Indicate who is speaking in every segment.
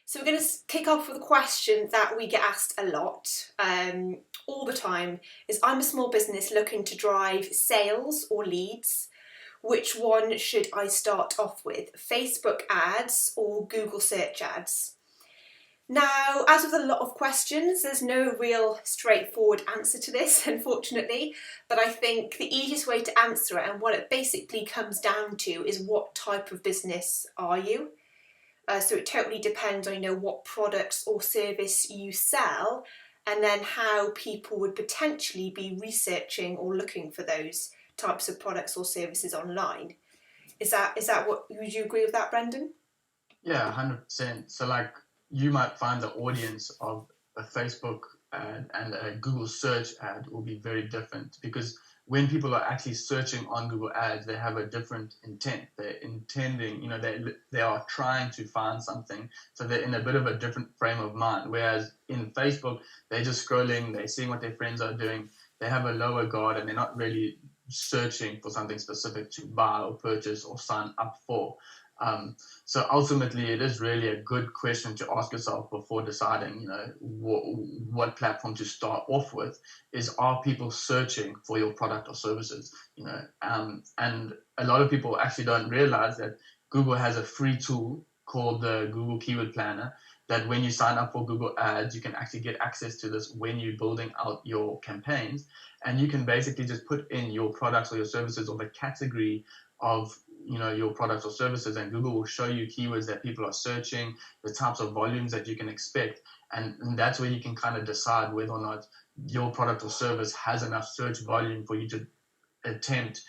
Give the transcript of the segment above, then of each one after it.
Speaker 1: So we're going to kick off with a question that we get asked a lot, all the time, is I'm a small business looking to drive sales or leads. Which one should I start off with? Facebook ads or Google search ads? Now, as with a lot of questions, there's no real straightforward answer to this, unfortunately, but I think the easiest way to answer it and what it basically comes down to is what type of business are you? So it totally depends on, what products or service you sell, and then how people would potentially be researching or looking for those types of products or services online. Is that what, would you agree with that, Brendan?
Speaker 2: Yeah, 100%. So, like, you might find the audience of a Facebook ad and a Google search ad will be very different because when people are actually searching on Google Ads, they have a different intent. They're intending, they are trying to find something. So they're in a bit of a different frame of mind. Whereas in Facebook, they're just scrolling, they're seeing what their friends are doing. They have a lower guard and they're not really searching for something specific to buy or purchase or sign up for. So ultimately, it is really a good question to ask yourself before deciding, what platform to start off with. Is, are people searching for your product or services? And a lot of people actually don't realize that Google has a free tool called the Google Keyword Planner. That when you sign up for Google Ads, you can actually get access to this when you're building out your campaigns, and you can basically just put in your products or your services or the category of your products or services, and Google will show you keywords that people are searching, the types of volumes that you can expect, and that's where you can kind of decide whether or not your product or service has enough search volume for you to attempt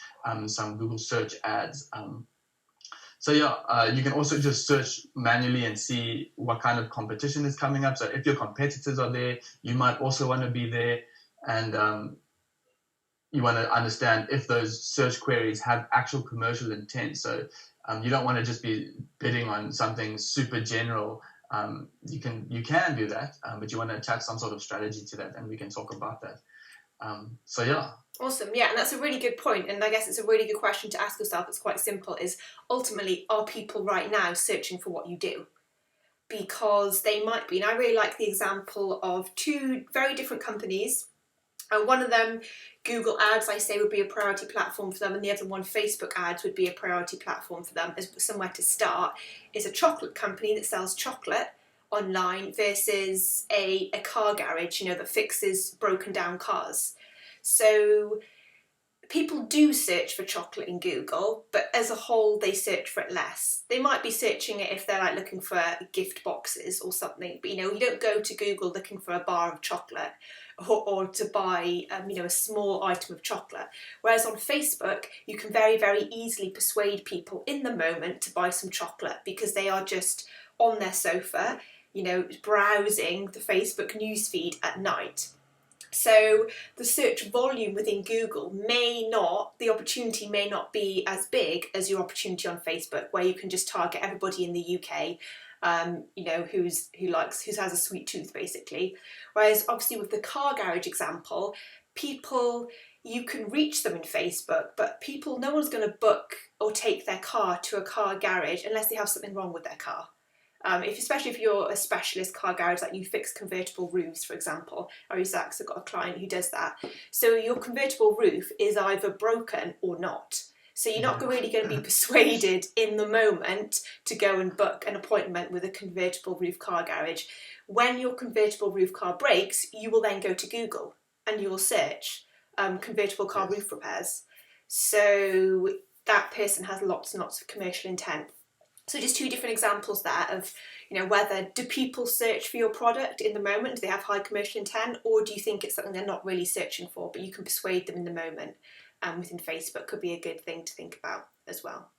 Speaker 2: some Google search ads. You can also just search manually and see what kind of competition is coming up. So if your competitors are there, you might also want to be there, and you want to understand if those search queries have actual commercial intent. So you don't want to just be bidding on something super general. You can do that, but you want to attach some sort of strategy to that, and we can talk about that. Yeah.
Speaker 1: Awesome, yeah, and that's a really good point, and I guess it's a really good question to ask yourself. It's quite simple, is ultimately, are people right now searching for what you do? Because they might be, and I really like the example of two very different companies. And one of them, Google Ads, I say, would be a priority platform for them, and the other one, Facebook Ads, would be a priority platform for them as somewhere to start. Is a chocolate company that sells chocolate online versus a car garage, that fixes broken down cars. So people do search for chocolate in Google, but as a whole, they search for it less. They might be searching it if they're like looking for gift boxes or something, but you don't go to Google looking for a bar of chocolate or to buy a small item of chocolate. Whereas on Facebook, you can very, very easily persuade people in the moment to buy some chocolate because they are just on their sofa, browsing the Facebook newsfeed at night. So the search volume within Google the opportunity may not be as big as your opportunity on Facebook, where you can just target everybody in the UK, who has a sweet tooth, basically. Whereas obviously with the car garage example, you can reach them in Facebook, but no one's going to book or take their car to a car garage unless they have something wrong with their car. Especially if you're a specialist car garage, like you fix convertible roofs, for example. I've got a client who does that. So your convertible roof is either broken or not. So you're not really going to be persuaded in the moment to go and book an appointment with a convertible roof car garage. When your convertible roof car breaks, you will then go to Google and you will search convertible car roof repairs. So that person has lots and lots of commercial intent. So just two different examples there of, whether do people search for your product in the moment? Do they have high commercial intent, or do you think it's something they're not really searching for, but you can persuade them in the moment? Within Facebook could be a good thing to think about as well.